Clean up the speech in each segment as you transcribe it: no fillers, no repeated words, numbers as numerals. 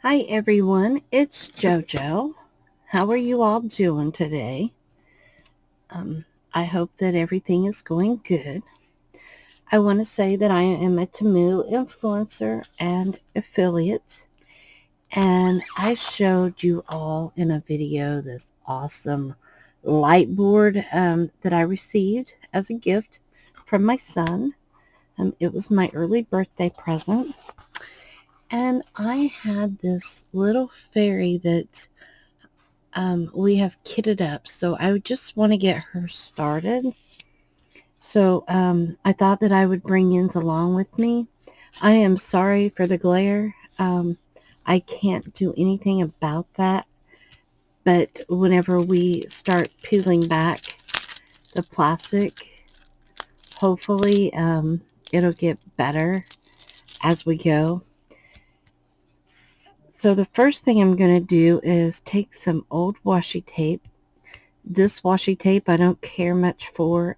Hi everyone, it's JoJo. How are you all doing today? I hope that everything is going good. I want to say that I am a Temu influencer and affiliate, and I showed you all in a video this awesome light board that I received as a gift from my son. It was my early birthday present, and I had this little fairy that we have kitted up, so I just want to get her started. So I thought that I would bring Yins along with me. I am sorry for the glare. I can't do anything about that, but whenever we start peeling back the plastic, hopefully it'll get better as we go. So the first thing I'm going to do is take some old washi tape. This washi tape I don't care much for.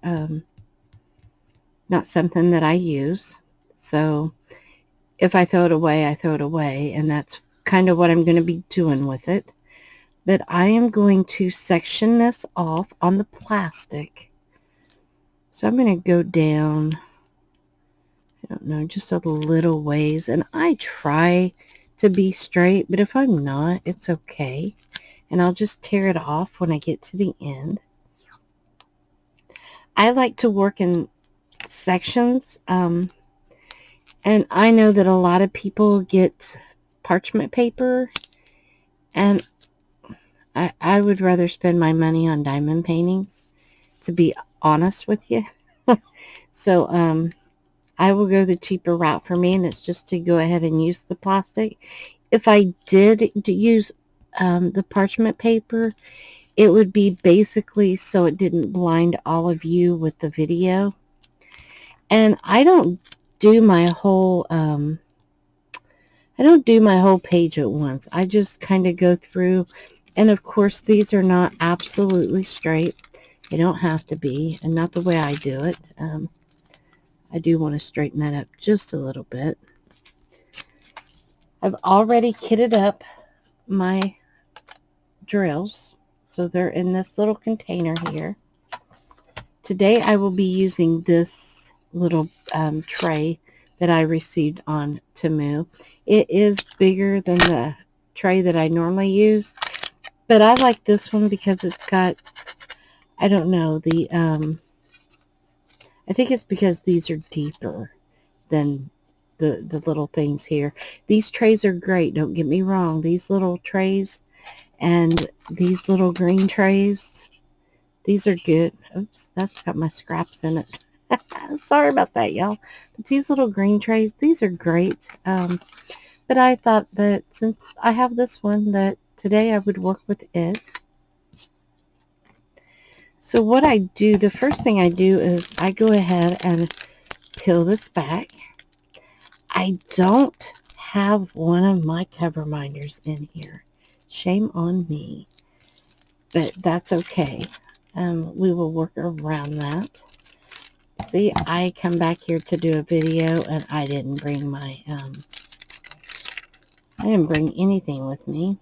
Not something that I use. So if I throw it away, I throw it away. And that's kind of what I'm going to be doing with it. But I am going to section this off on the plastic. So I'm going to go down, I don't know, just a little ways. And I try to be straight, but if I'm not, it's okay. And I'll just tear it off when I get to the end. I like to work in sections. And I know that a lot of people get parchment paper, and I would rather spend my money on diamond paintings, to be honest with you. So I will go the cheaper route for me, and it's just to go ahead and use the plastic. If I did use the parchment paper, it would be basically so it didn't blind all of you with the video. And I don't do my whole page at once. I just kind of go through, and of course these are not absolutely straight. They don't have to be, and not the way I do it. I do want to straighten that up just a little bit. I've already kitted up my drills, so they're in this little container here. Today I will be using this little tray that I received on Temu. It is bigger than the tray that I normally use, but I like this one because it's got, I don't know, I think it's because these are deeper than the little things here. These trays are great, don't get me wrong. These little trays and these little green trays, these are good. Oops, that's got my scraps in it. Sorry about that, y'all. But these little green trays, these are great. But I thought that since I have this one, that today I would work with it. So what I do, the first thing I do is I go ahead and peel this back. I don't have one of my cover minders in here. Shame on me. But that's okay. We will work around that. See, I come back here to do a video, and I didn't bring my, I didn't bring anything with me.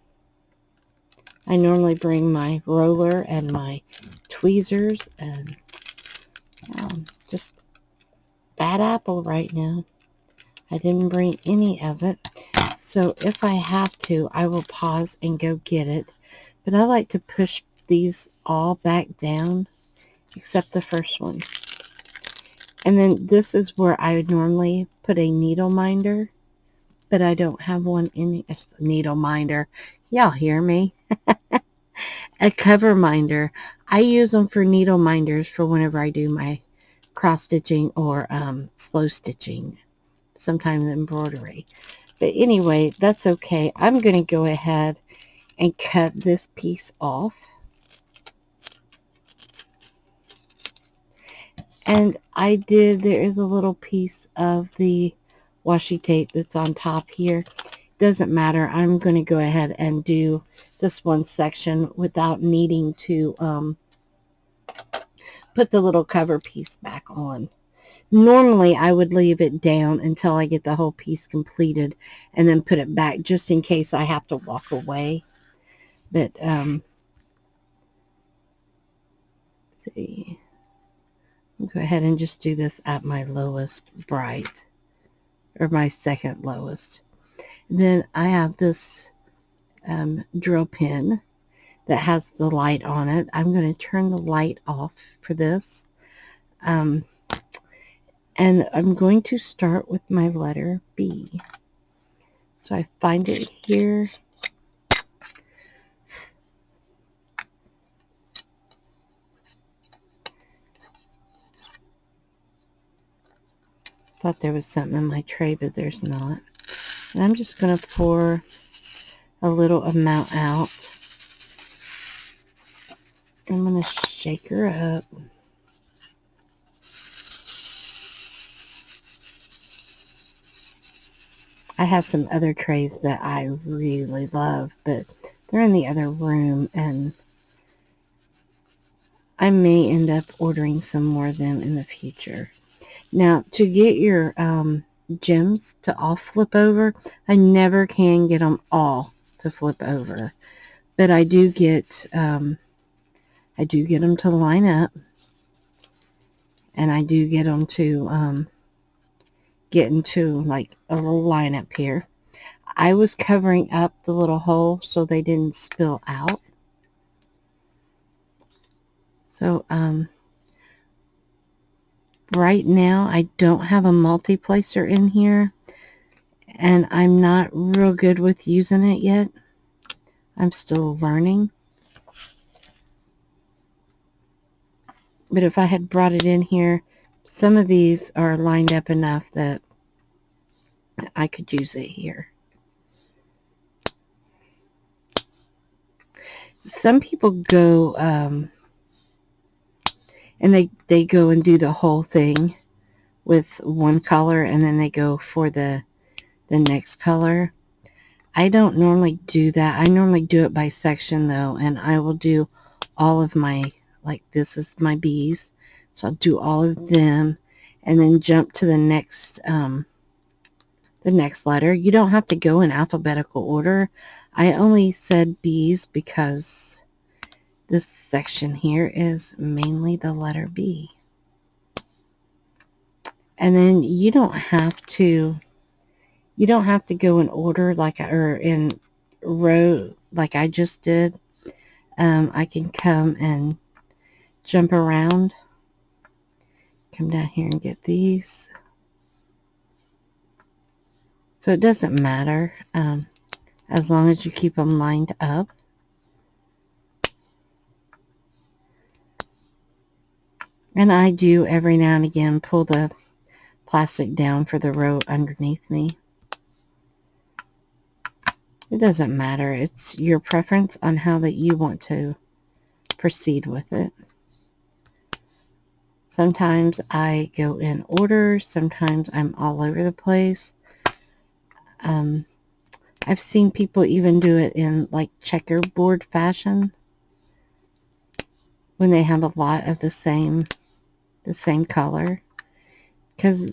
I normally bring my roller and my tweezers, and just bad apple right now. I didn't bring any of it. So if I have to, I will pause and go get it. But I like to push these all back down, except the first one. And then this is where I would normally put a needle minder, but I don't have one in a needle minder. Y'all hear me? A cover minder. I use them for needle minders for whenever I do my cross stitching or slow stitching, sometimes embroidery. But anyway, that's okay. I'm going to go ahead and cut this piece off. And there is a little piece of the washi tape that's on top here. Doesn't matter. I'm going to go ahead and do this one section without needing to put the little cover piece back on. Normally, I would leave it down until I get the whole piece completed and then put it back just in case I have to walk away. But, let's see. I'll go ahead and just do this at my lowest bright, or my second lowest. Then I have this drill pin that has the light on it. I'm going to turn the light off for this. And I'm going to start with my letter B. So I find it here. Thought there was something in my tray, but there's not. And I'm just going to pour a little amount out. I'm going to shake her up. I have some other trays that I really love, but they're in the other room, and I may end up ordering some more of them in the future. Now, to get your gems to all flip over, I never can get them all to flip over, but I do get them to line up, and I do get them to get into like a little line up here. I was covering up the little hole so they didn't spill out. So right now I don't have a multi-placer in here, and I'm not real good with using it yet. I'm still learning. But if I had brought it in here, some of these are lined up enough that I could use it here. Some people go and they go and do the whole thing with one color, and then they go for the next color. I don't normally do that. I normally do it by section though, and I will do all of my, like this is my B's, so I'll do all of them and then jump to the next letter. You don't have to go in alphabetical order. I only said B's because this section here is mainly the letter B. And then you don't have to go in order or in row like I just did. I can come and jump around, come down here and get these. So it doesn't matter as long as you keep them lined up. And I do every now and again pull the plastic down for the row underneath me. It doesn't matter. It's your preference on how that you want to proceed with it. Sometimes I go in order. Sometimes I'm all over the place. I've seen people even do it in like checkerboard fashion when they have a lot of the same color, because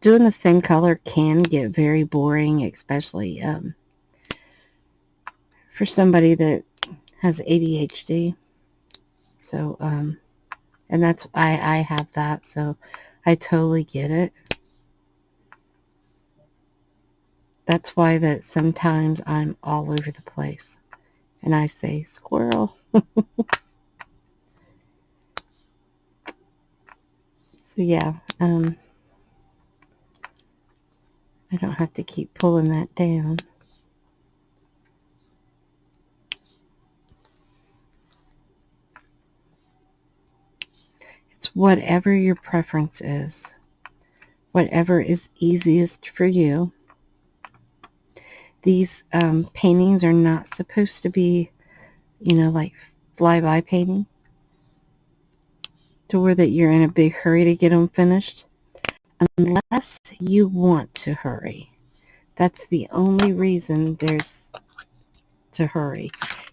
doing the same color can get very boring, especially for somebody that has ADHD. So and that's I have that, so I totally get it. That's why that sometimes I'm all over the place and I say squirrel. So yeah, I don't have to keep pulling that down. It's whatever your preference is, whatever is easiest for you. These paintings are not supposed to be, you know, like flyby painting to where that you're in a big hurry to get them finished, unless you want to hurry. That's the only reason there's to hurry.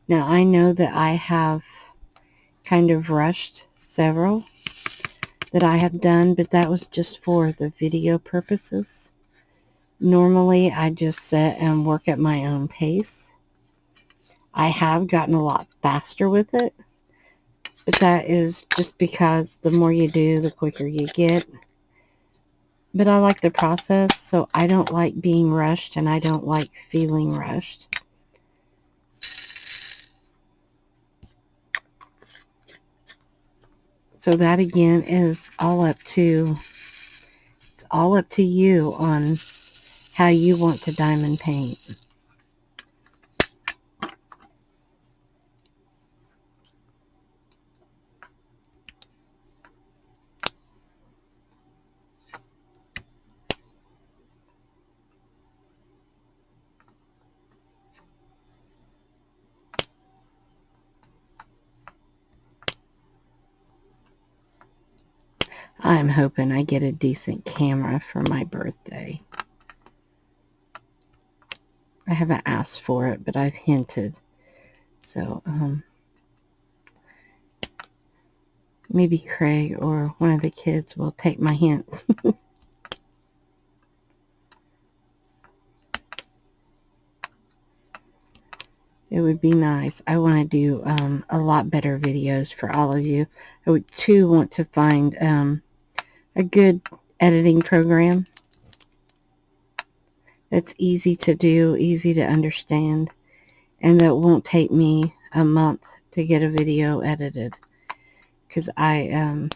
Now I know that I have kind of rushed several, that I have done, but that was just for the video purposes. Normally, I just sit and work at my own pace. I have gotten a lot faster with it, but that is just because the more you do, the quicker you get. But I like the process, so I don't like being rushed, and I don't like feeling rushed. So that again is all up to, it's all up to you on how you want to diamond paint. I'm hoping I get a decent camera for my birthday. I haven't asked for it, but I've hinted. So, maybe Craig or one of the kids will take my hint. It would be nice. I want to do a lot better videos for all of you. I would too want to find a good editing program that's easy to do, easy to understand, and that won't take me a month to get a video edited. Because I'm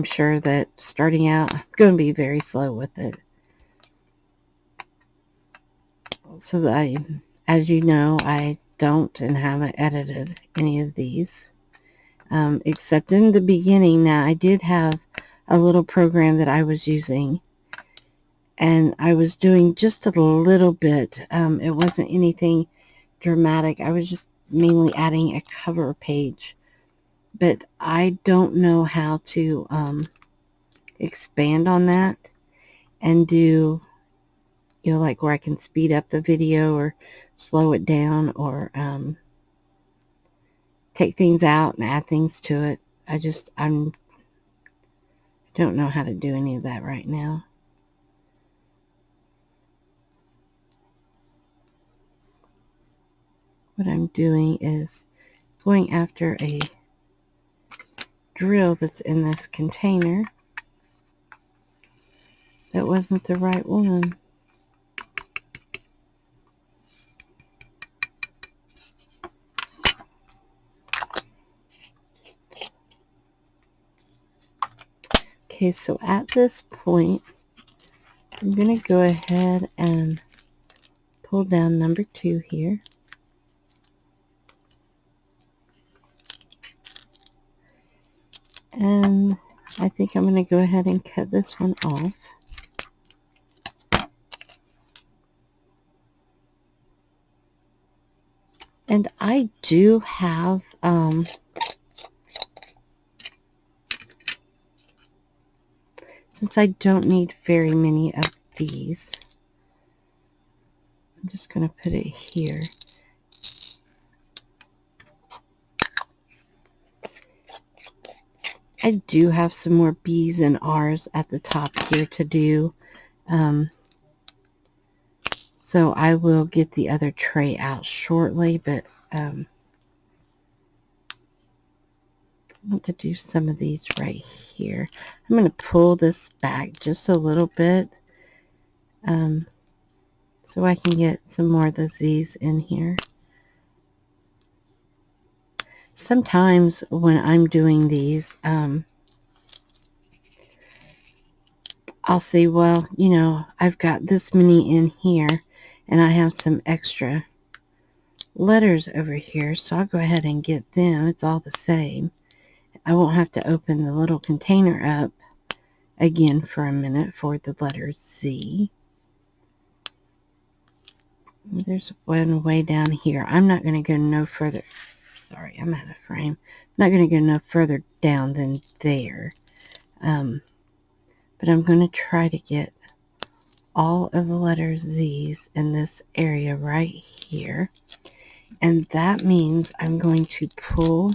sure that starting out, I'm going to be very slow with it. So that as you know, I don't and haven't edited any of these, except in the beginning. Now, I did have a little program that I was using, and I was doing just a little bit. It wasn't anything dramatic. I was just mainly adding a cover page, but I don't know how to expand on that and do, you know, like where I can speed up the video or slow it down, or take things out and add things to it. I don't know how to do any of that right now. What I'm doing is going after a drill that's in this container. That wasn't the right one. Okay, so at this point, I'm going to go ahead and pull down number 2 here. And I think I'm going to go ahead and cut this one off. And I do have since I don't need very many of these, I'm just going to put it here. I do have some more B's and R's at the top here to do. So I will get the other tray out shortly, but I want to do some of these right here. I'm going to pull this back just a little bit so I can get some more of the Z's in here. Sometimes when I'm doing these, I'll see, well, you know, I've got this many in here, and I have some extra letters over here, so I'll go ahead and get them. It's all the same. I won't have to open the little container up again for a minute for the letter Z. There's one way down here. I'm not going to go no further. Sorry, I'm out of frame. I'm not going to go no further down than there. But I'm going to try to get all of the letters Z's in this area right here. And that means I'm going to pull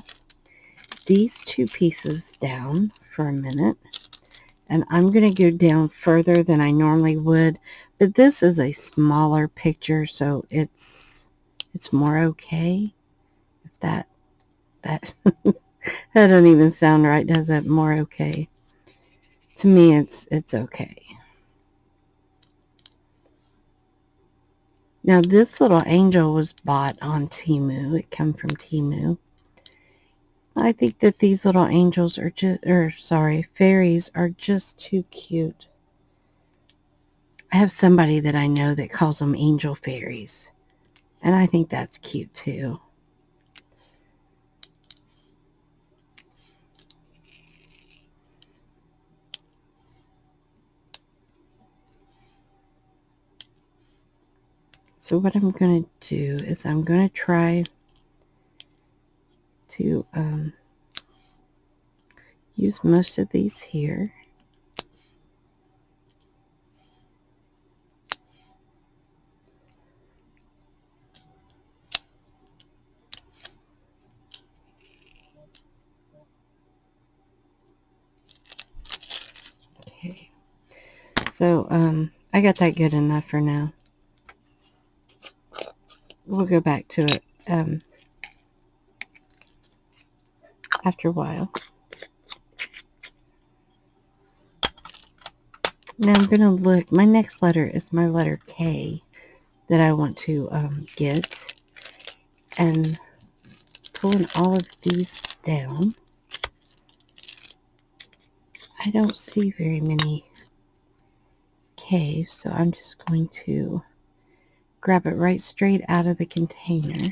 these 2 pieces down for a minute. And I'm going to go down further than I normally would. But this is a smaller picture, so it's more okay. That that doesn't even sound right, does it? More okay. To me, it's okay. Now, this little angel was bought on Temu. It came from Temu. I think that these little angels are fairies are just too cute. I have somebody that I know that calls them angel fairies, and I think that's cute too. So what I'm going to do is I'm going to try to use most of these here. Okay. So I got that good enough for now. We'll go back to it after a while. Now I'm going to look. My next letter is my letter K that I want to get. And pulling all of these down. I don't see very many K's, so I'm just going to grab it right straight out of the container.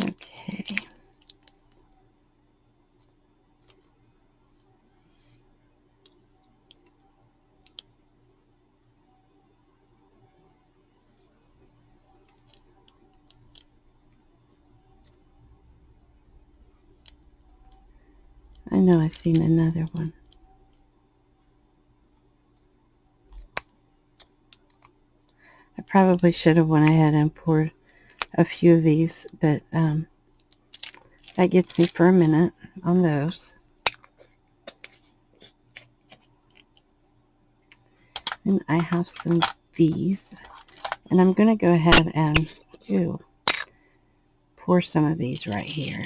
Okay. I know I've seen another one. I probably should have went ahead and poured a few of these, but that gets me for a minute on those. And I have some of these, and I'm going to go ahead and pour some of these right here.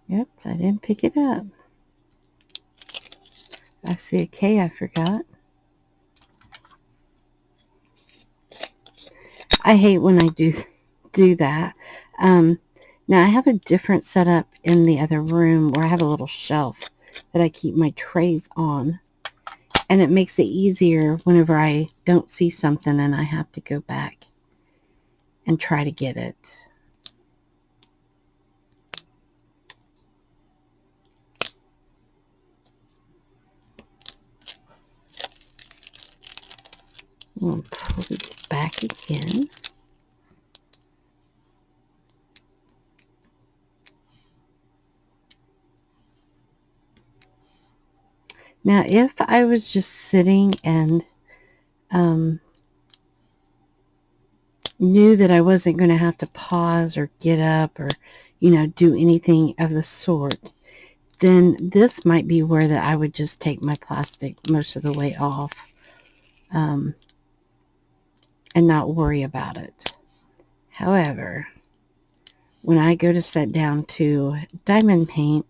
Yep, I didn't pick it up. I see a K I forgot. I hate when I do that. Now I have a different setup in the other room where I have a little shelf that I keep my trays on. And it makes it easier whenever I don't see something and I have to go back and try to get it. I'm going to pull these back again. Now, if I was just sitting and knew that I wasn't going to have to pause or get up or, do anything of the sort, then this might be where that I would just take my plastic most of the way off and not worry about it. However, when I go to set down to diamond paint,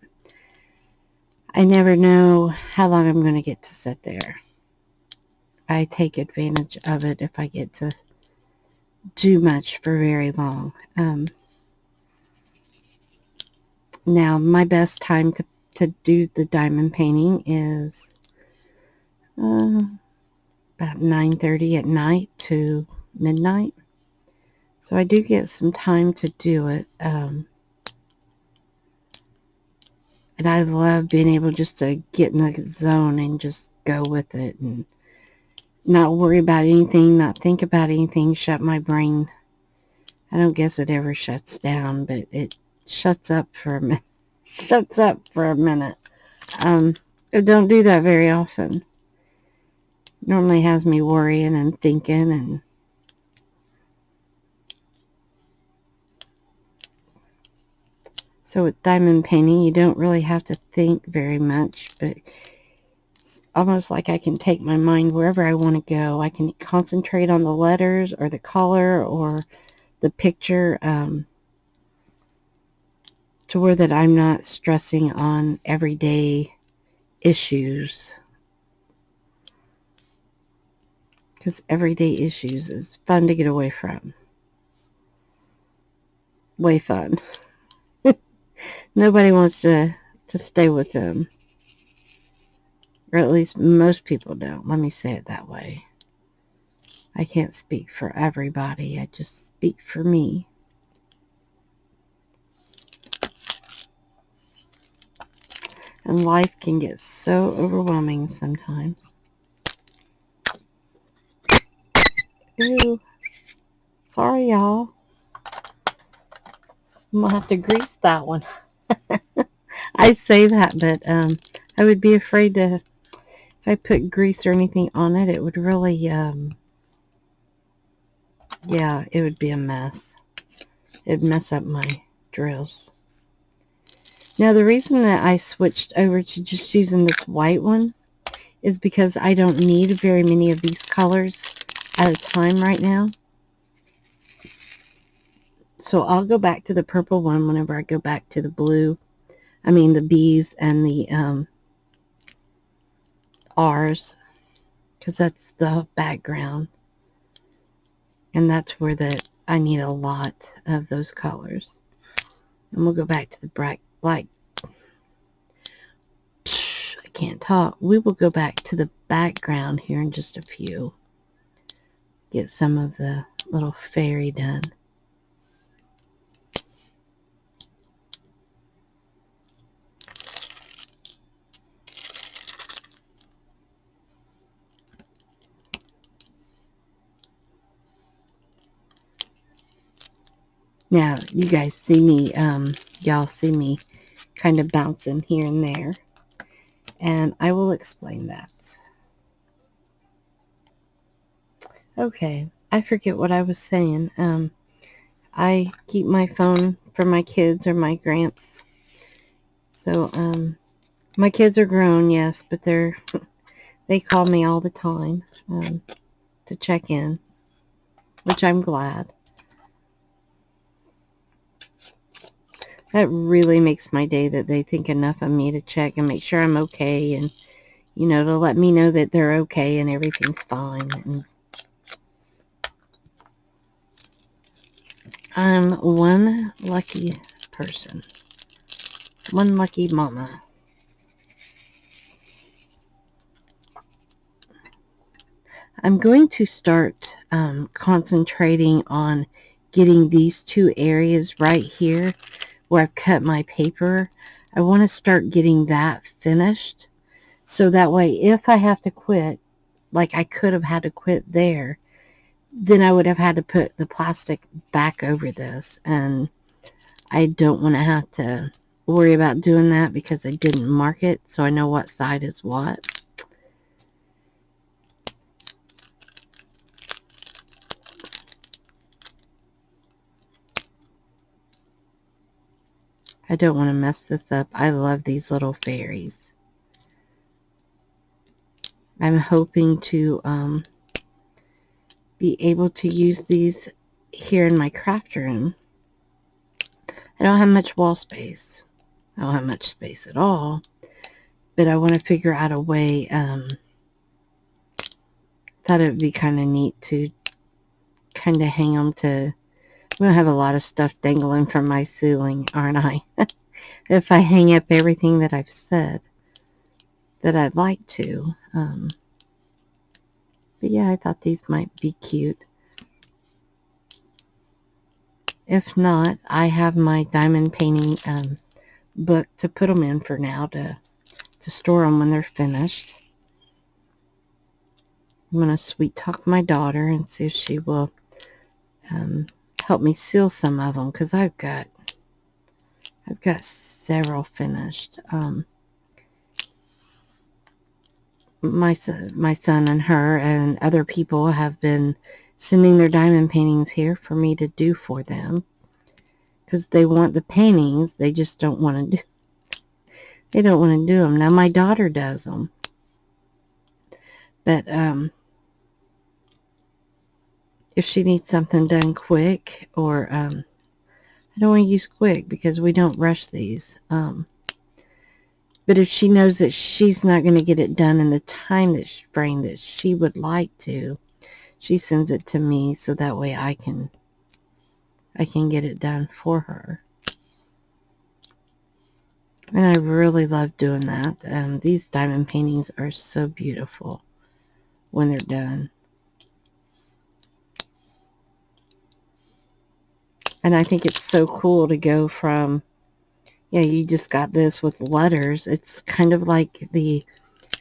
I never know how long I'm going to get to sit there. I take advantage of it if I get to do much for very long. Now, my best time to do the diamond painting is about 9:30 at night to midnight. So I do get some time to do it. And I love being able just to get in the zone and just go with it and not worry about anything, not think about anything, shut my brain. I don't guess it ever shuts down, but it shuts up for a minute. Shuts up for a minute. I don't do that very often. Normally has me worrying and thinking, and so with diamond painting you don't really have to think very much, but it's almost like I can take my mind wherever I want to go. I can concentrate on the letters or the color or the picture, to where that I'm not stressing on everyday issues, because everyday issues is fun to get away from. Way fun. Nobody wants to stay with them. Or at least most people don't. Let me say it that way. I can't speak for everybody. I just speak for me. And life can get so overwhelming sometimes. Ooh. Sorry, y'all. I'm going to have to grease that one. I say that, but I would be afraid to, if I put grease or anything on it, it would really, yeah, it would be a mess. It'd mess up my drills. Now, the reason that I switched over to just using this white one is because I don't need very many of these colors at a time right now. So I'll go back to the purple one whenever I go back to the blue. I mean the B's and the R's, because that's the background. And that's where I need a lot of those colors. And we'll go back to the black. I can't talk. We will go back to the background here in just a few. Get some of the little fairy done. Now, you guys see me, y'all see me kind of bouncing here and there. And I will explain that. Okay, I forget what I was saying. I keep my phone for my kids or my gramps. So, my kids are grown, yes, but they call me all the time to check in, which I'm glad. That really makes my day that they think enough of me to check and make sure I'm okay, and, you know, to let me know that they're okay and everything's fine. And I'm one lucky person. One lucky mama. I'm going to start concentrating on getting these two areas right here where I've cut my paper. I want to start getting that finished, so that way if I have to quit, like I could have had to quit there, then I would have had to put the plastic back over this, and I don't want to have to worry about doing that because I didn't mark it, so I know what side is what. I don't want to mess this up. I love these little fairies. I'm hoping to be able to use these here in my craft room. I don't have much wall space. I don't have much space at all. But I want to figure out a way. Thought it would be kind of neat to kind of hang them to. I'm going to have a lot of stuff dangling from my ceiling, aren't I? If I hang up everything that I've said that I'd like to. But yeah, I thought these might be cute. If not, I have my diamond painting book to put them in for now to store them when they're finished. I'm going to sweet talk my daughter and see if she will help me seal some of them, because I've got several finished. My son and her and other people have been sending their diamond paintings here for me to do for them, because they want the paintings, they just don't want to do them. Now my daughter does them, but if she needs something done quick, or I don't want to use quick because we don't rush these, but if she knows that she's not going to get it done in the time frame that she would like to, she sends it to me so that way I can get it done for her. And I really love doing that. These diamond paintings are so beautiful when they're done. And I think it's so cool to go from, yeah, you just got this with letters. It's kind of like the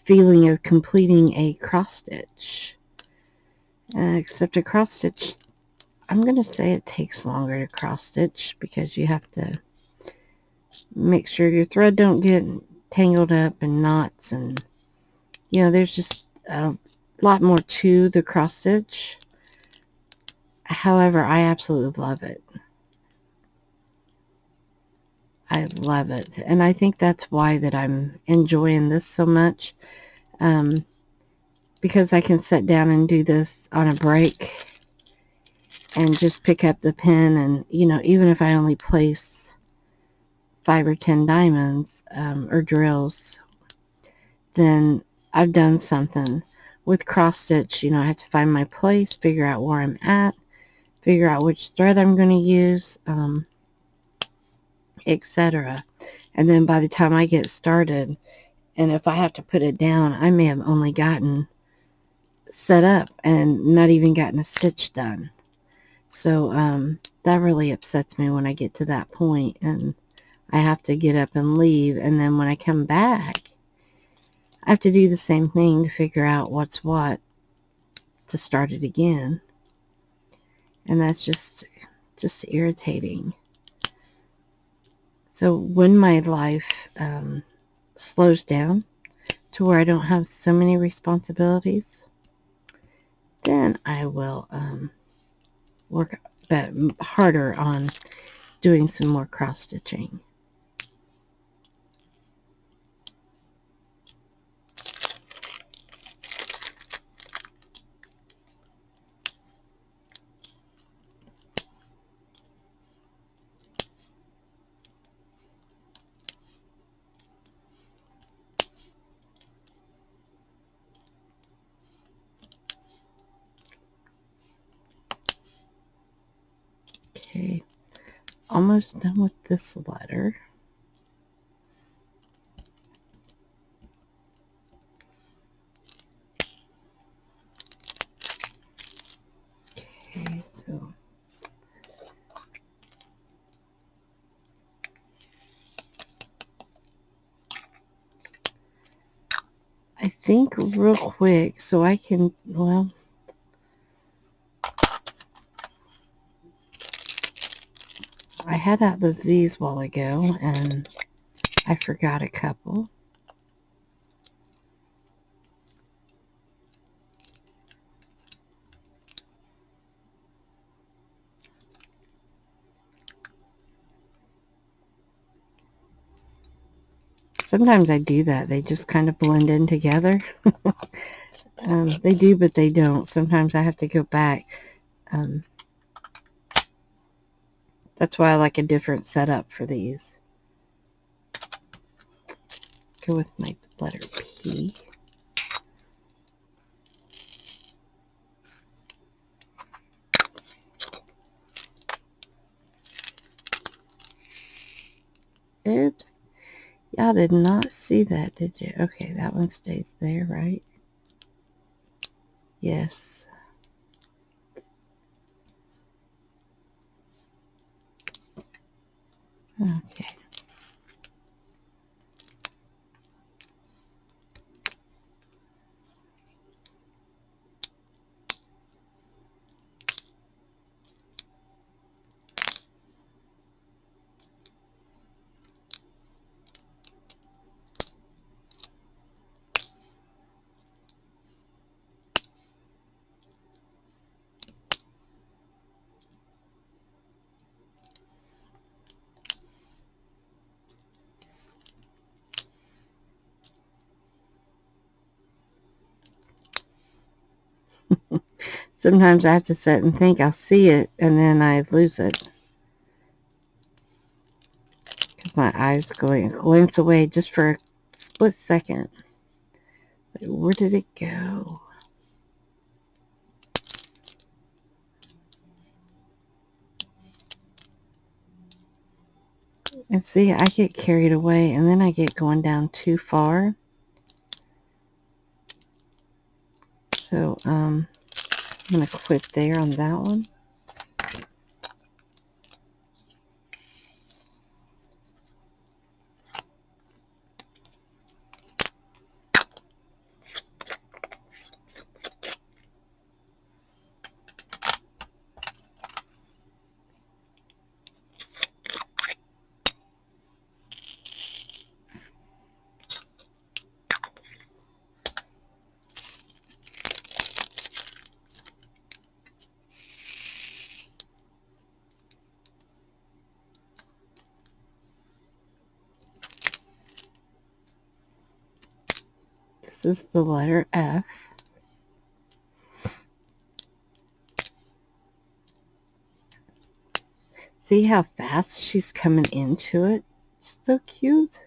feeling of completing a cross stitch. Except a cross stitch, I'm going to say it takes longer to cross stitch, because you have to make sure your thread don't get tangled up in knots, and there's just a lot more to the cross stitch. However, I absolutely love it. I love it, and I think that's why that I'm enjoying this so much, because I can sit down and do this on a break and just pick up the pen, and even if I only place 5 or 10 diamonds or drills, then I've done something. With cross stitch, I have to find my place, figure out where I'm at, figure out which thread I'm going to use, etc. And then by the time I get started, and if I have to put it down, I may have only gotten set up and not even gotten a stitch done. So that really upsets me when I get to that point and I have to get up and leave, and then when I come back I have to do the same thing to figure out what's what to start it again, and that's just irritating. So when my life slows down to where I don't have so many responsibilities, then I will work harder on doing some more cross stitching. Okay, almost done with this letter. Okay, so I think real quick so I can, well, I had out the Z's a while ago and I forgot a couple. Sometimes I do that. They just kind of blend in together. They do, but they don't. Sometimes I have to go back. That's why I like a different setup for these. Go with my letter P. Oops. Y'all did not see that, did you? Okay, that one stays there, right? Yes. Okay. Sometimes I have to sit and think I'll see it, and then I lose it. Because my eyes glance away just for a split second. But where did it go? And see, I get carried away, and then I get going down too far. So, I'm going to quit there on that one. This is the letter F. See how fast she's coming into it? So cute.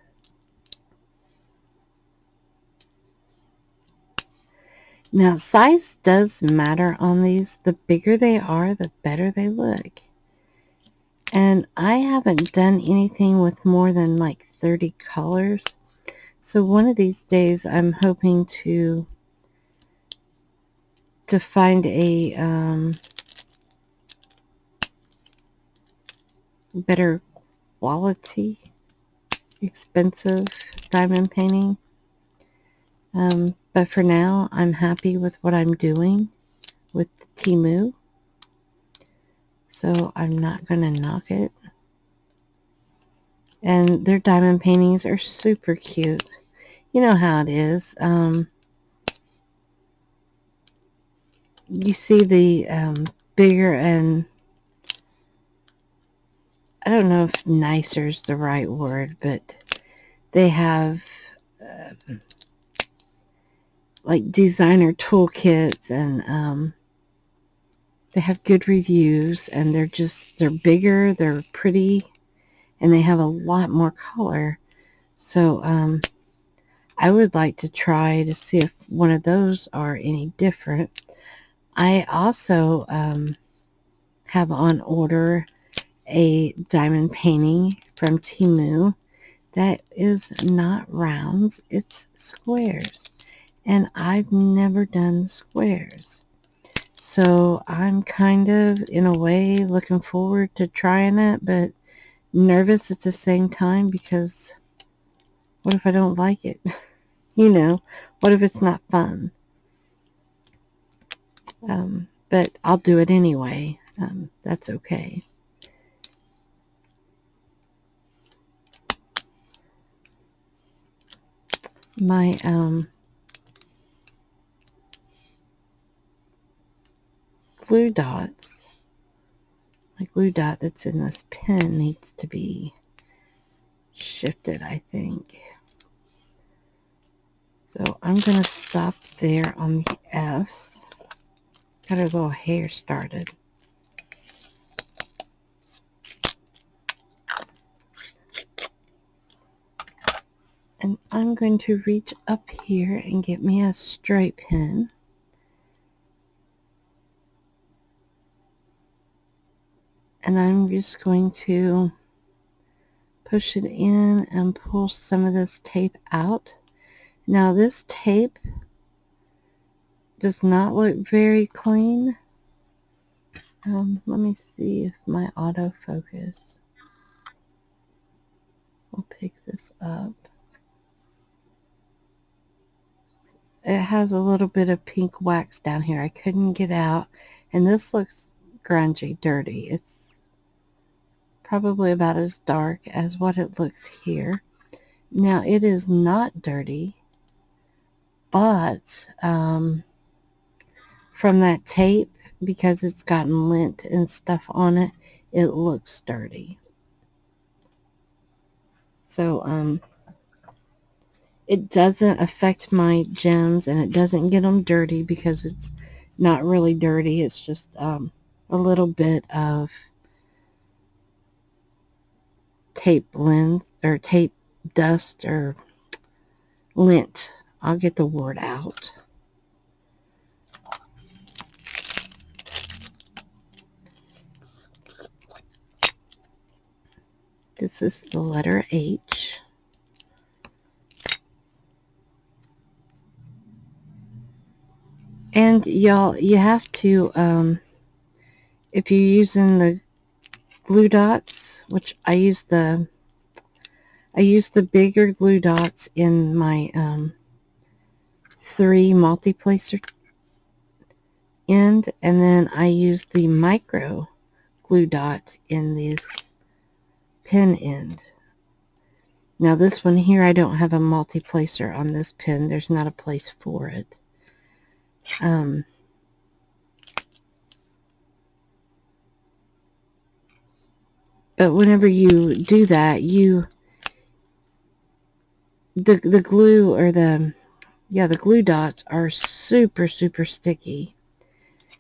Now, size does matter on these. The bigger they are, the better they look. And I haven't done anything with more than like 30 colors. So one of these days I'm hoping to find a better quality, expensive diamond painting. But for now, I'm happy with what I'm doing with Temu. So I'm not going to knock it. And their diamond paintings are super cute. You know how it is. You see the bigger and I don't know if nicer is the right word, but they have like designer toolkits and they have good reviews and they're bigger, they're pretty, and they have a lot more color. So I would like to try to see if one of those are any different. I also have on order a diamond painting from Temu that is not rounds, it's squares. And I've never done squares. So I'm kind of, in a way, looking forward to trying it, but nervous at the same time because what if I don't like it? You know, what if it's not fun? But I'll do it anyway. That's okay. My glue dots, my glue dot that's in this pen needs to be shifted, I think. So I'm going to stop there on the F's. Got a little hair started. And I'm going to reach up here and get me a stripe pin. And I'm just going to push it in and pull some of this tape out. Now this tape does not look very clean. Let me see if my autofocus. I'll pick this up. It has a little bit of pink wax down here I couldn't get out, and this looks grungy, dirty. It's probably about as dark as what it looks here. Now it is not dirty, but from that tape, because it's gotten lint and stuff on it, it looks dirty. So it doesn't affect my gems, and it doesn't get them dirty because it's not really dirty. It's just a little bit of tape lens or tape dust or lint. I'll get the word out. This is the letter H. And y'all, you have to, if you're using the glue dots, which I use the bigger glue dots in my 3 multi-placer end, and then I use the micro glue dot in this pin end. Now this one here, I don't have a multi-placer on this pin. There's not a place for it. But whenever you do that, the glue or the glue dots are super sticky.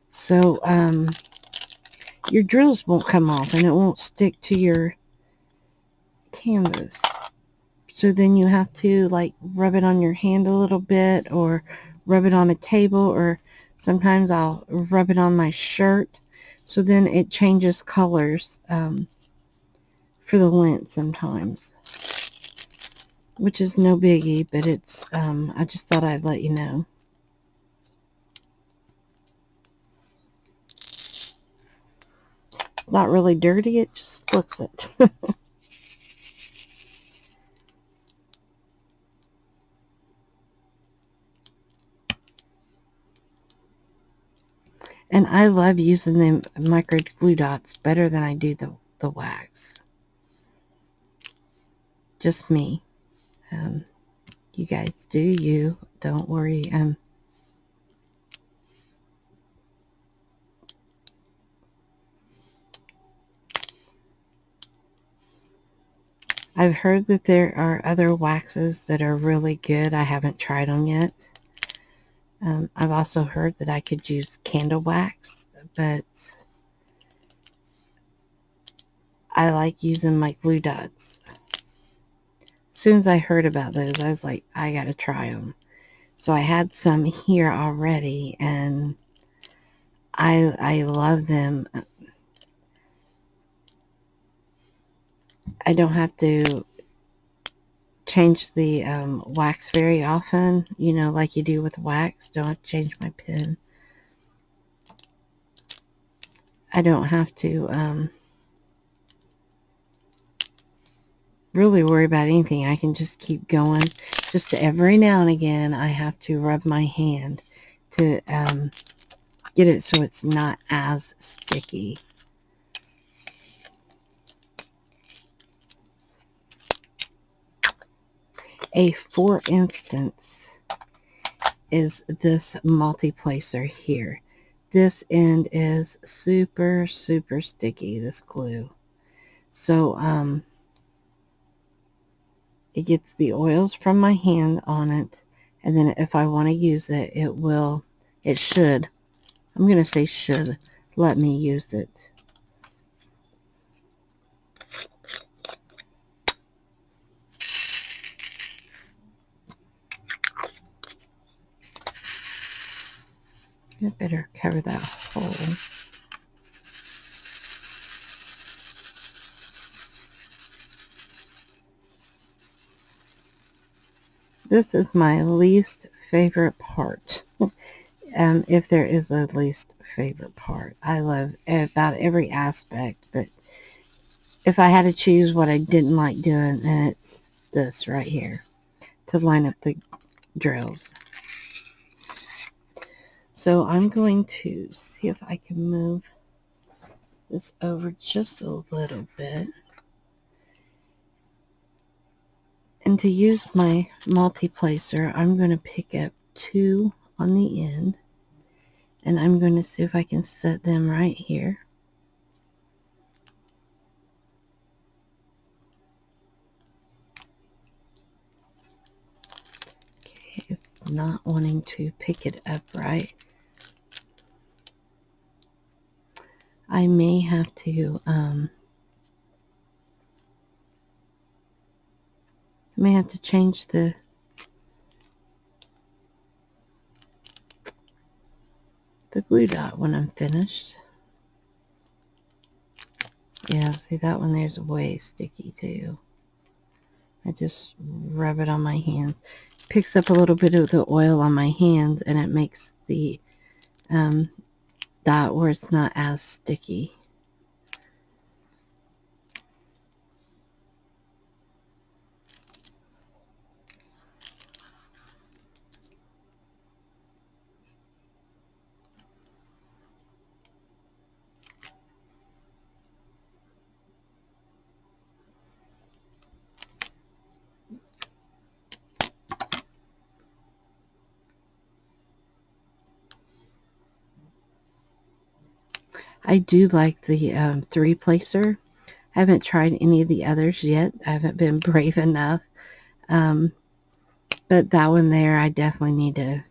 So your drills won't come off and it won't stick to your canvas. So then you have to like rub it on your hand a little bit, or rub it on a table, or sometimes I'll rub it on my shirt. So then it changes colors for the lint sometimes, which is no biggie, but it's I just thought I'd let you know. It's not really dirty, it just looks it. And I love using the micro glue dots better than I do the wax. Just me. You guys do you. Don't worry. I've heard that there are other waxes that are really good. I haven't tried them yet. I've also heard that I could use candle wax, but I like using my glue dots. As soon as I heard about those, I was like, I gotta try them. So I had some here already, and I love them. I don't have to change the wax very often, you know, like you do with wax. Don't have to change my pin. I don't have to really worry about anything. I can just keep going. Just every now and again I have to rub my hand to get it so it's not as sticky. For instance, is this multi-placer here. This end is super sticky, this glue. So it gets the oils from my hand on it, and then if I want to use it, it should, I'm going to say should, let me use it. I better cover that hole. This is my least favorite part. If there is a least favorite part. I love about every aspect, but if I had to choose what I didn't like doing, and it's this right here, to line up the drills. So I'm going to see if I can move this over just a little bit. And to use my multi-placer, I'm going to pick up 2 on the end, and I'm going to see if I can set them right here. Okay, it's not wanting to pick it up right. I may have to change the glue dot when I'm finished. Yeah, see, that one there's way sticky too. I just rub it on my hands. Picks up a little bit of the oil on my hands, and it makes the dot where it's not as sticky. I do like the 3-placer. I haven't tried any of the others yet. I haven't been brave enough. But that one there, I definitely need to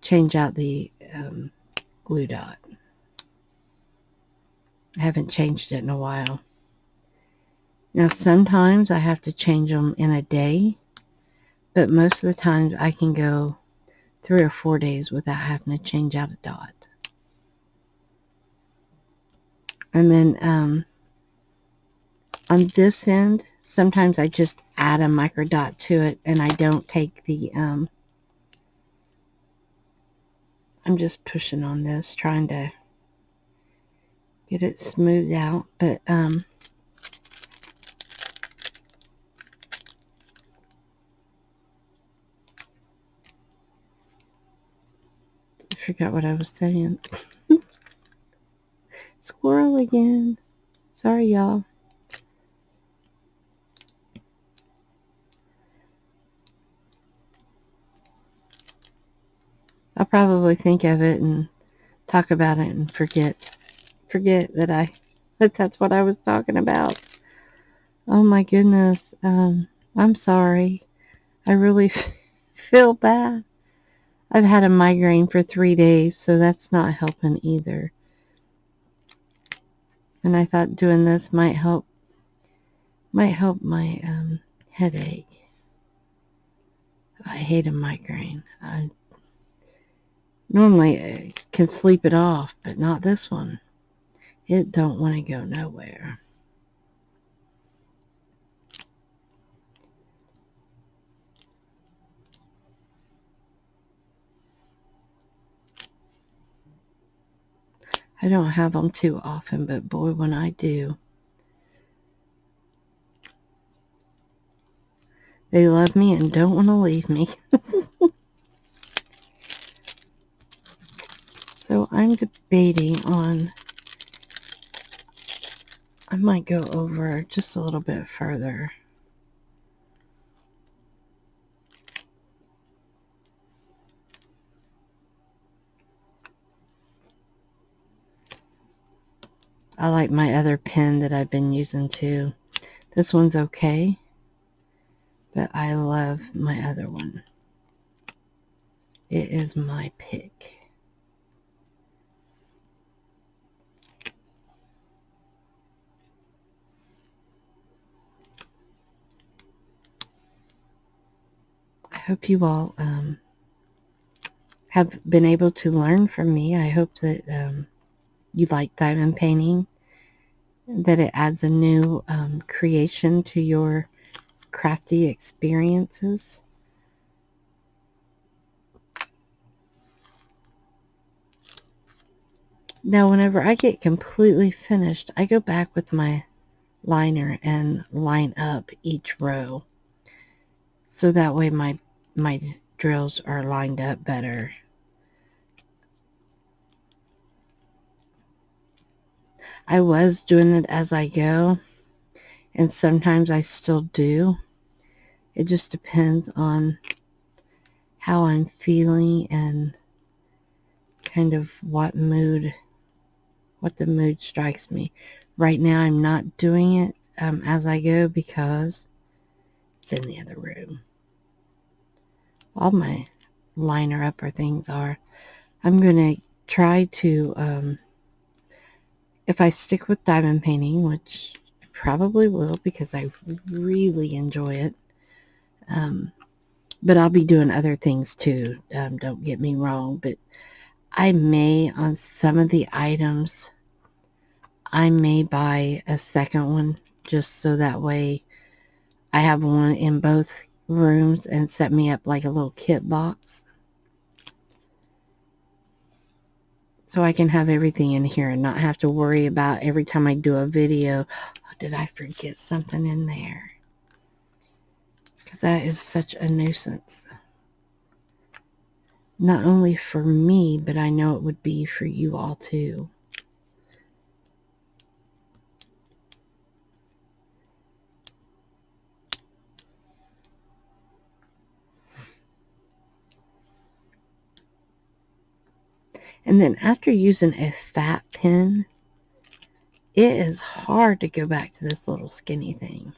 change out the glue dot. I haven't changed it in a while. Now, sometimes I have to change them in a day, but most of the times I can go 3 or 4 days without having to change out a dot. And then on this end, sometimes I just add a micro dot to it, and I don't take the I'm just pushing on this, trying to get it smoothed out, but I forgot what I was saying. Squirrel again. Sorry, y'all. I'll probably think of it and talk about it and forget that that's what I was talking about. Oh my goodness. I'm sorry. I really feel bad. I've had a migraine for 3 days, so that's not helping either. And I thought doing this might help my headache. I hate a migraine. I normally can sleep it off, but not this one. It don't want to go nowhere. I don't have them too often, but boy, when I do, they love me and don't want to leave me. So I'm debating on, I might go over just a little bit further. I like my other pen that I've been using too. This one's okay, but I love my other one. It is my pick. I hope you all have been able to learn from me. I hope that you like diamond painting, that it adds a new creation to your crafty experiences. Now, whenever I get completely finished, I go back with my liner and line up each row. So that way my drills are lined up better. I was doing it as I go, and sometimes I still do. It just depends on how I'm feeling and kind of what the mood strikes me. Right now I'm not doing it as I go because it's in the other room. All my liner upper things are. I'm going to try to, if I stick with diamond painting, which I probably will because I really enjoy it, but I'll be doing other things too, don't get me wrong, but I may, on some of the items, I may buy a second one just so that way I have one in both rooms and set me up like a little kit box. So I can have everything in here and not have to worry about every time I do a video, oh, did I forget something in there? Because that is such a nuisance. Not only for me, but I know it would be for you all too. And then after using a fat pen, it is hard to go back to this little skinny thing.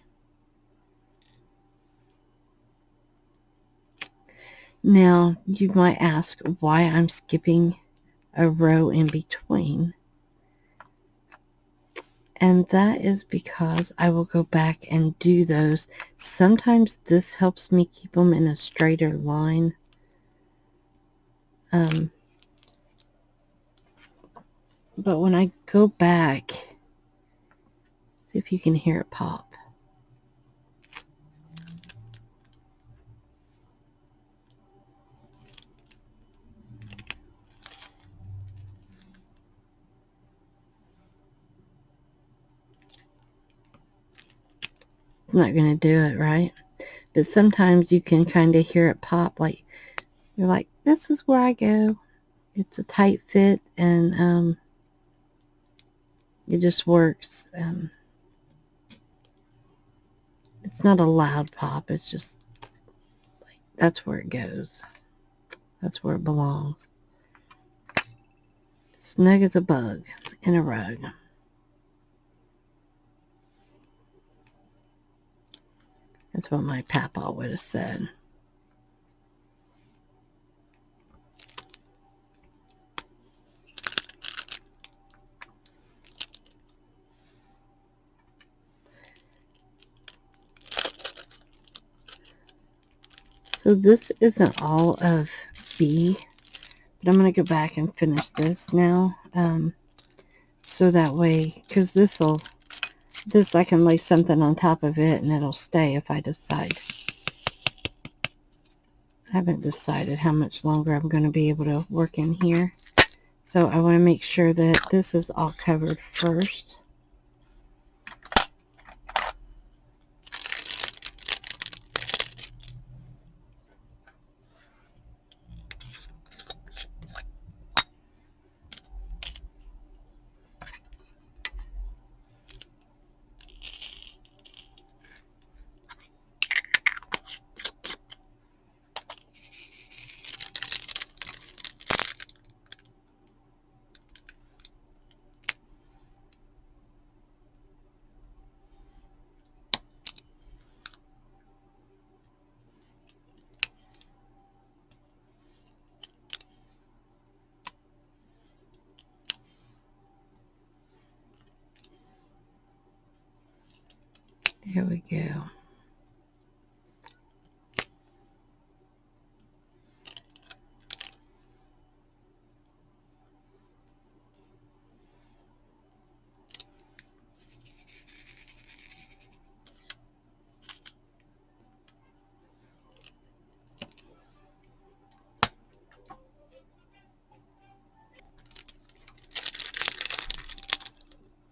Now, you might ask why I'm skipping a row in between. And that is because I will go back and do those. Sometimes this helps me keep them in a straighter line. But when I go back, see if you can hear it pop. I'm not going to do it, right? But sometimes you can kind of hear it pop, like you're like, this is where I go. It's a tight fit, and it just works. It's not a loud pop. It's just like, that's where it goes. That's where it belongs. Snug as a bug in a rug. That's what my papa would have said. So this isn't all of B, but I'm going to go back and finish this now. So that way, because this I can lay something on top of it and it'll stay if I decide. I haven't decided how much longer I'm going to be able to work in here. So I want to make sure that this is all covered first. There we go.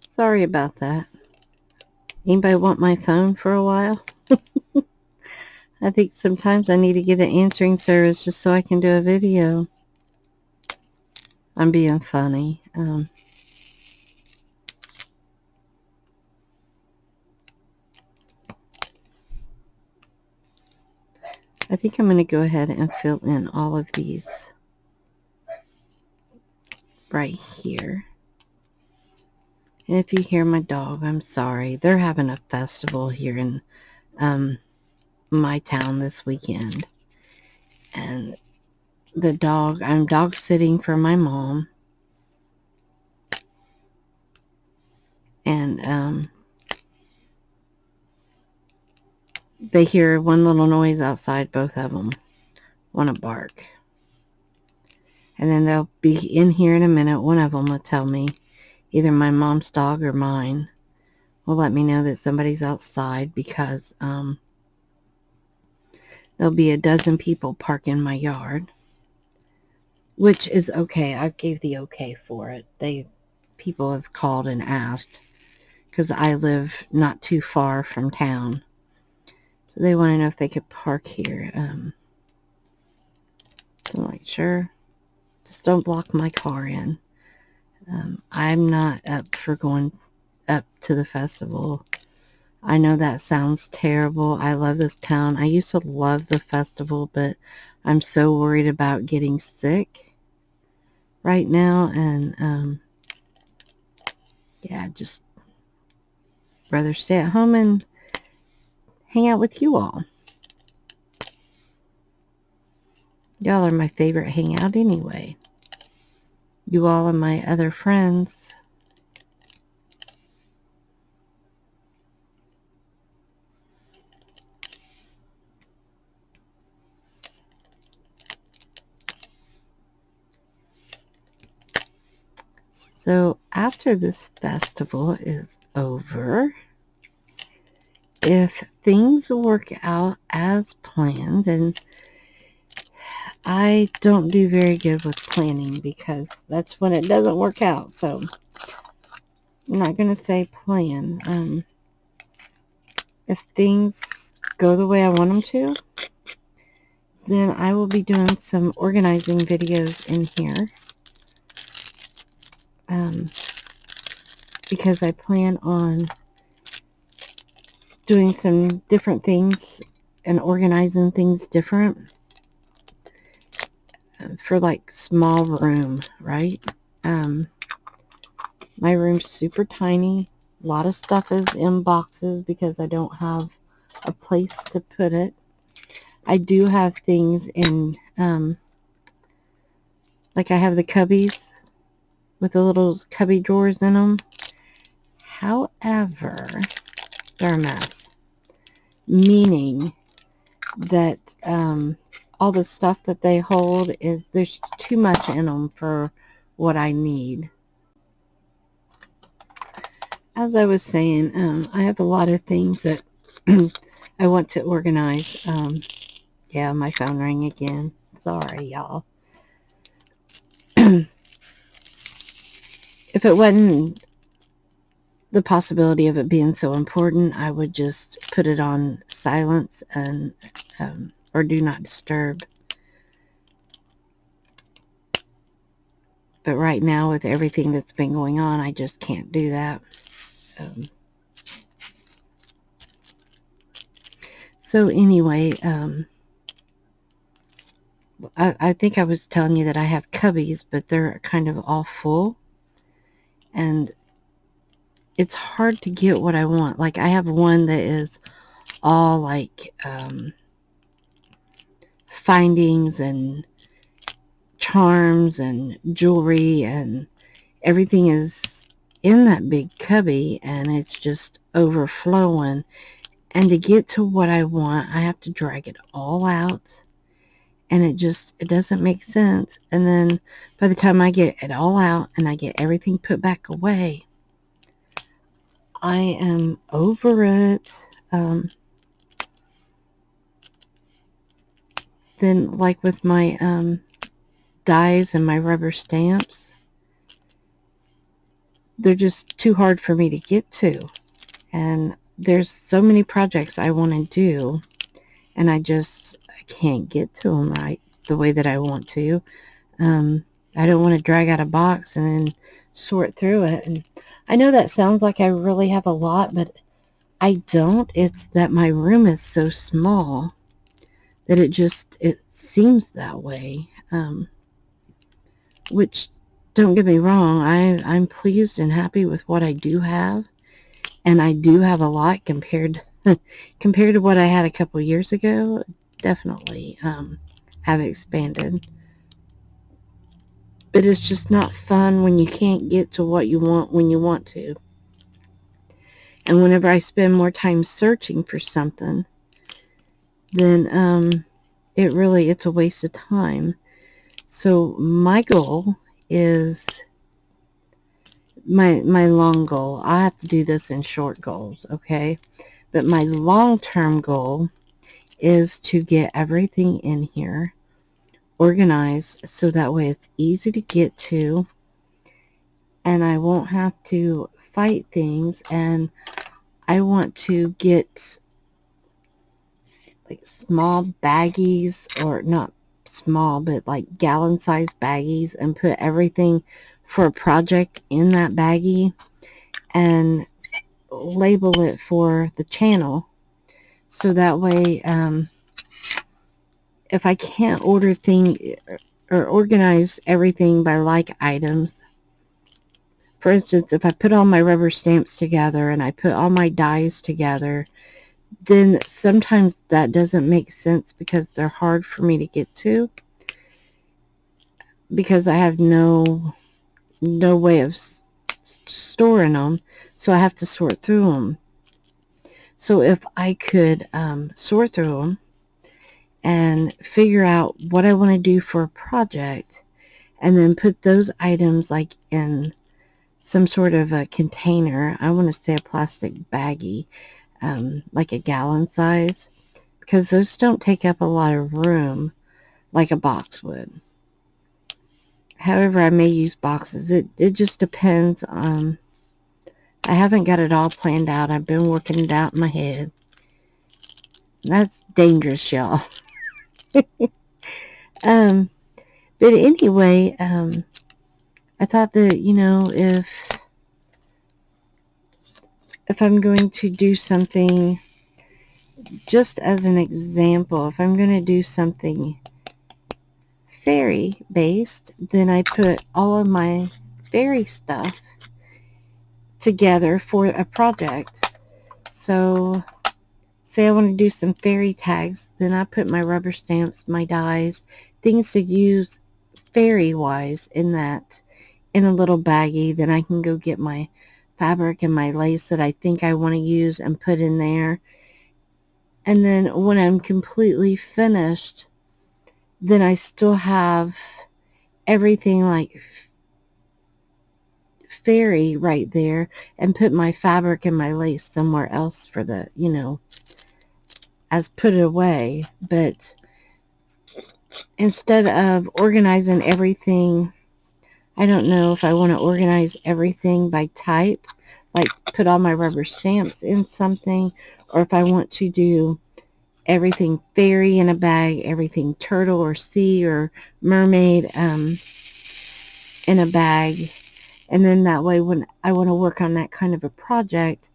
Sorry about that. Anybody want my phone for a while? I think sometimes I need to get an answering service just so I can do a video. I'm being funny. I think I'm going to go ahead and fill in all of these right here. And if you hear my dog, I'm sorry. They're having a festival here in my town this weekend. And the dog, I'm dog sitting for my mom. And they hear one little noise outside, both of them want to bark. And then they'll be in here in a minute. One of them will tell me, either my mom's dog or mine will let me know that somebody's outside, because there'll be a dozen people park in my yard, which is okay. I gave the okay for it. People have called and asked, because I live not too far from town. So they want to know if they could park here. I'm like, sure. Just don't block my car in. I'm not up for going up to the festival. I know that sounds terrible. I love this town. I used to love the festival, but I'm so worried about getting sick right now. And yeah, just rather stay at home and hang out with you all. Y'all are my favorite hangout anyway. You all and my other friends. So after this festival is over, if things work out as planned, and I don't do very good with planning because that's when it doesn't work out. So I'm not going to say plan. If things go the way I want them to, then I will be doing some organizing videos in here. Because I plan on doing some different things and organizing things different for like small room, right? My room's super tiny. A lot of stuff is in boxes because I don't have a place to put it. I do have things in, like I have the cubbies with the little cubby drawers in them. However, they're a mess. Meaning that all the stuff that they hold, there's too much in them for what I need. As I was saying, I have a lot of things that I want to organize. Yeah, my phone rang again. Sorry, y'all. If it wasn't the possibility of it being so important, I would just put it on silence and or do not disturb. But right now, with everything that's been going on, I just can't do that. So anyway, I think I was telling you that I have cubbies, but they're kind of all full. And it's hard to get what I want. Like I have one that is all like findings and charms and jewelry, and everything is in that big cubby, and it's just overflowing. And to get to what I want, I have to drag it all out, and it doesn't make sense. And then by the time I get it all out and I get everything put back away, I am over it. Then like with my dies and my rubber stamps, they're just too hard for me to get to. And there's so many projects I want to do, and I can't get to them right the way that I want to. I don't want to drag out a box and then sort through it. And I know that sounds like I really have a lot, but I don't. It's that my room is so small that it seems that way. Which, don't get me wrong, I'm pleased and happy with what I do have, and I do have a lot compared compared to what I had a couple years ago. Definitely have expanded, but it's just not fun when you can't get to what you want when you want to. And whenever I spend more time searching for something, then it's a waste of time. So my goal is my long goal. I have to do this in short goals, okay? But my long-term goal is to get everything in here organized so that way it's easy to get to, and I won't have to fight things. And I want to get like small baggies, or not small, but like gallon-sized baggies, and put everything for a project in that baggie and label it for the channel. So that way, if I can't order things or organize everything by like items, for instance, if I put all my rubber stamps together and I put all my dies together, then sometimes that doesn't make sense because they're hard for me to get to, because I have no way of storing them, so I have to sort through them. So if I could sort through them and figure out what I want to do for a project, and then put those items like in some sort of a container. I want to say a plastic baggie, like a gallon size, because those don't take up a lot of room like a box would. However, I may use boxes. It just depends. I haven't got it all planned out. I've been working it out in my head. That's dangerous, y'all. But anyway, I thought that, if I'm going to do something, just as an example, if I'm going to do something fairy based, then I put all of my fairy stuff together for a project. So say I want to do some fairy tags, then I put my rubber stamps, my dies, things to use fairy wise in a little baggie. Then I can go get my fabric and my lace that I think I want to use and put in there. And then when I'm completely finished, then I still have everything like fairy right there, and put my fabric and my lace somewhere else for the, as put it away. But instead of organizing everything, I don't know if I want to organize everything by type, like put all my rubber stamps in something, or if I want to do everything fairy in a bag, everything turtle or sea or mermaid in a bag. And then that way, when I want to work on that kind of a project,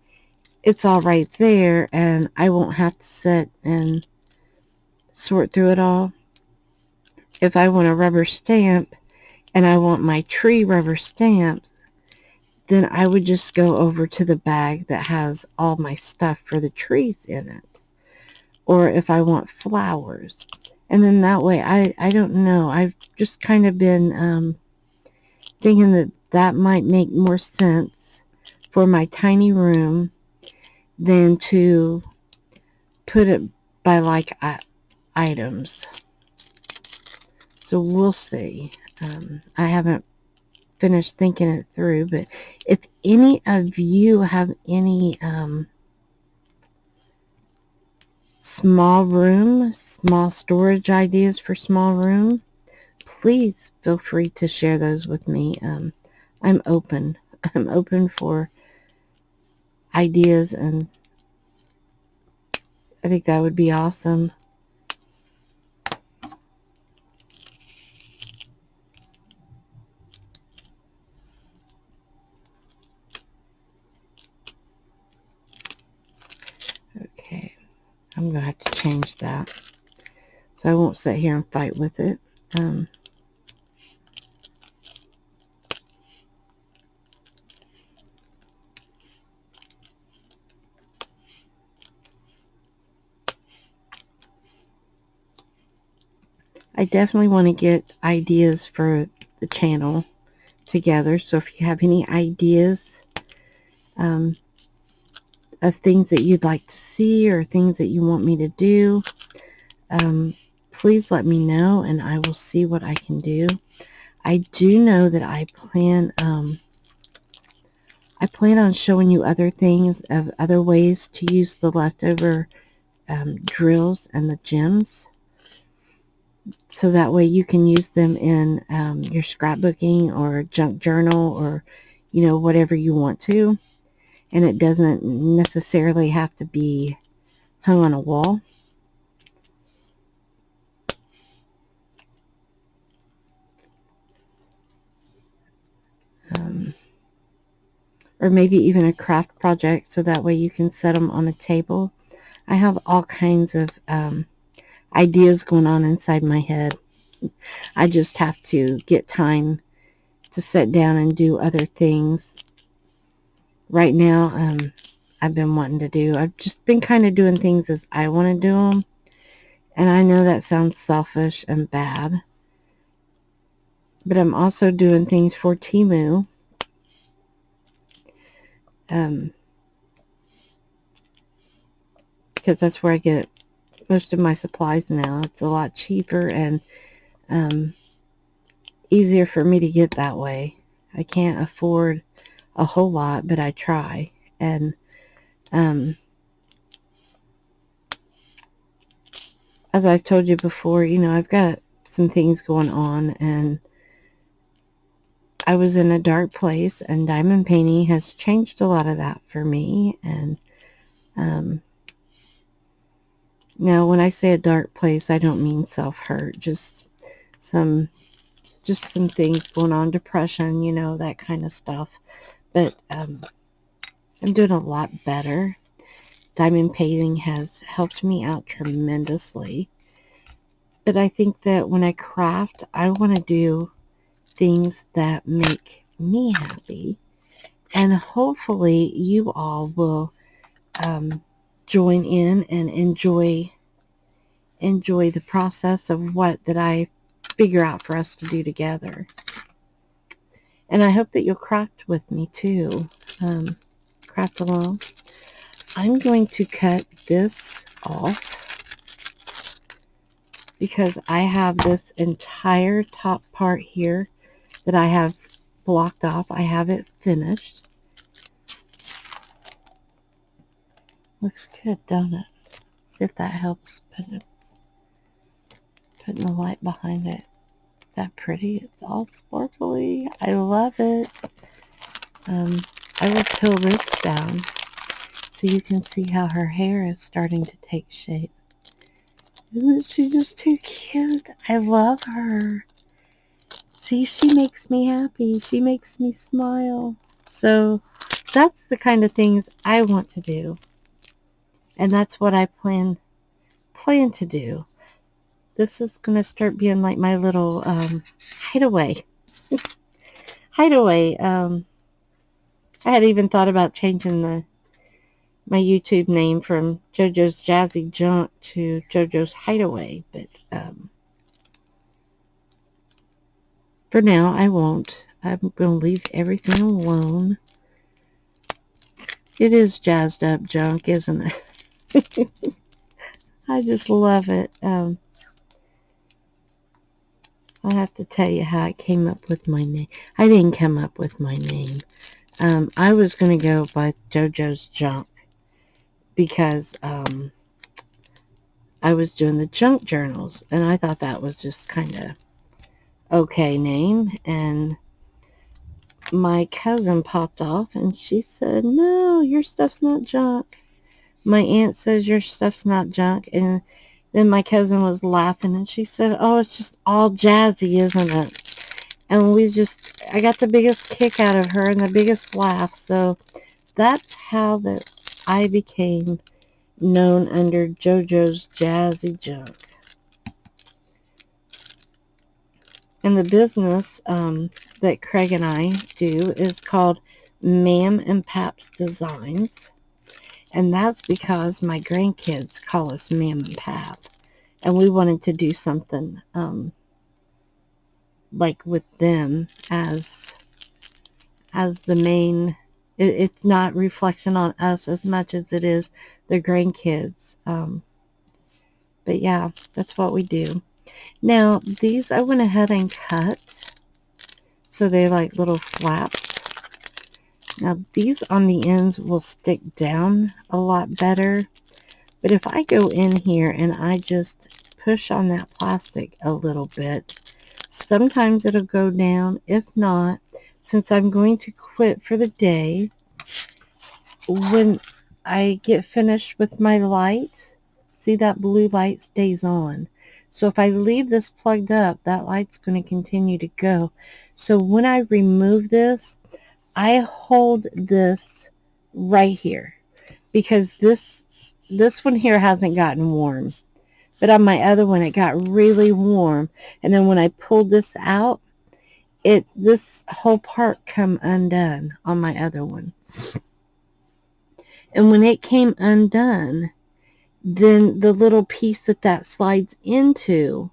it's all right there, and I won't have to sit and sort through it all. If I want a rubber stamp and I want my tree rubber stamps, then I would just go over to the bag that has all my stuff for the trees in it. Or if I want flowers. And then that way, I don't know. I've just kind of been thinking that that might make more sense for my tiny room than to put it by like items. So we'll see. I haven't finished thinking it through, but if any of you have any small storage ideas for small room, please feel free to share those with me. I'm open. I'm open for ideas and I think that would be awesome. Okay, I'm going to have to change that. So I won't sit here and fight with it. I definitely want to get ideas for the channel together. So if you have any ideas of things that you'd like to see or things that you want me to do, please let me know and I will see what I can do. I do know that I plan on showing you other things of other ways to use the leftover drills and the gems, so that way you can use them in your scrapbooking or junk journal, or whatever you want to, and it doesn't necessarily have to be hung on a wall. Or maybe even a craft project, so that way you can set them on a table. I have all kinds of ideas going on inside my head. I just have to get time to sit down and do other things. Right now, I've just been kind of doing things as I want to do them. And I know that sounds selfish and bad, but I'm also doing things for Temu. Because that's where I get most of my supplies now. It's a lot cheaper and easier for me to get that way. I can't afford a whole lot, but I try. And as I've told you before, I've got some things going on, and I was in a dark place, and diamond painting has changed a lot of that for me. And now when I say a dark place, I don't mean self-hurt, just some things going on, depression, that kind of stuff. But I'm doing a lot better. Diamond painting has helped me out tremendously. But I think that when I craft, I want to do things that make me happy. And hopefully you all will join in and enjoy the process of what that I figure out for us to do together. And I hope that you'll craft with me too. Craft along. I'm going to cut this off because I have this entire top part here that I have blocked off. I have it finished. Looks good, don't it? See if that helps putting the light behind it. That pretty? It's all sparkly. I love it. I will peel this down so you can see how her hair is starting to take shape. Isn't she just too cute? I love her. See, she makes me happy. She makes me smile. So that's the kind of things I want to do. And that's what I plan to do. This is going to start being like my little hideaway. Hideaway. I had even thought about changing my YouTube name from JoJo's Jazzy Junk to JoJo's Hideaway, but for now I won't. I'm going to leave everything alone. It is jazzed up junk, isn't it? I just love it. I have to tell you how I came up with my name. I didn't come up with my name. I was going to go by JoJo's Junk because I was doing the junk journals, and I thought that was just kind of okay name. And my cousin popped off, and she said, "No, your stuff's not junk." My aunt says your stuff's not junk. And then my cousin was laughing and she said, oh, it's just all jazzy, isn't it? And I got the biggest kick out of her and the biggest laugh. So that's how that I became known under JoJo's Jazzy Junk. And the business that Craig and I do is called Mam and Pap's Designs. And that's because my grandkids call us Mam and Pap. And we wanted to do something like with them as the main. It's not reflection on us as much as it is their grandkids. But yeah, that's what we do. Now, these I went ahead and cut. So they're like little flaps. Now, these on the ends will stick down a lot better. But if I go in here and I just push on that plastic a little bit, sometimes it'll go down. If not, since I'm going to quit for the day, when I get finished with my light, see that blue light stays on. So if I leave this plugged up, that light's going to continue to go. So when I remove this, I hold this right here because this one here hasn't gotten warm. But on my other one, it got really warm. And then when I pulled this out, this whole part come undone on my other one. And when it came undone, then the little piece that slides into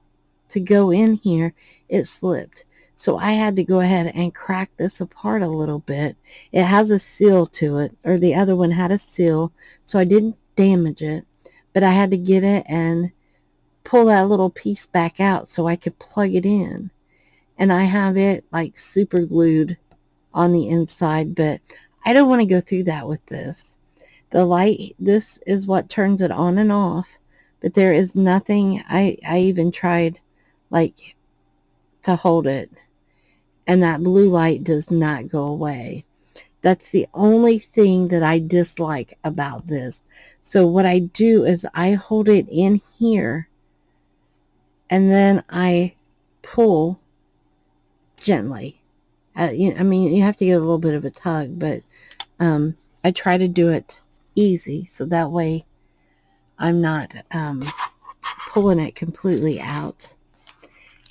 to go in here, it slipped. So I had to go ahead and crack this apart a little bit. It has a seal to it, or the other one had a seal, so I didn't damage it. But I had to get it and pull that little piece back out so I could plug it in. And I have it like super glued on the inside, but I don't want to go through that with this. The light, this is what turns it on and off, but there is nothing, I even tried like to hold it, and that blue light does not go away. That's the only thing that I dislike about this. So what I do is I hold it in here, and then I pull gently. I mean, you have to get a little bit of a tug, but I try to do it easy so that way I'm not pulling it completely out.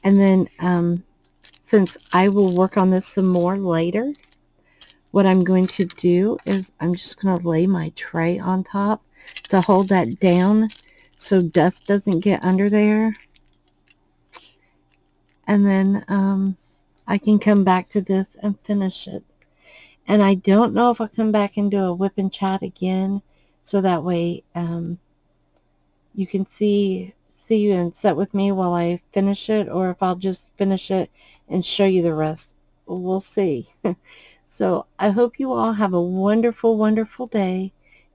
And then since I will work on this some more later, what I'm going to do is I'm just going to lay my tray on top to hold that down so dust doesn't get under there. And then I can come back to this and finish it. And I don't know if I'll come back and do a whip and chat again, so that way you can see you and sit with me while I finish it, or if I'll just finish it and show you the rest. We'll see. So I hope you all have a wonderful, wonderful day.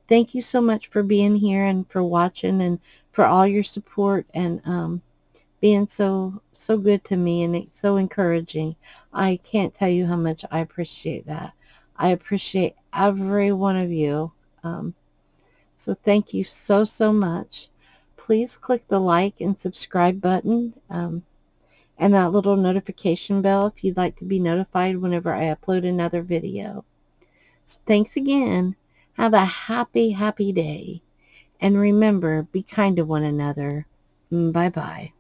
Thank you so much for being here and for watching and for all your support and being so good to me, and it's so encouraging. I can't tell you how much I appreciate that. I appreciate every one of you. So thank you so much. Please click the like and subscribe button and that little notification bell if you'd like to be notified whenever I upload another video. So thanks again. Have a happy, happy day. And remember, be kind to one another. Bye-bye.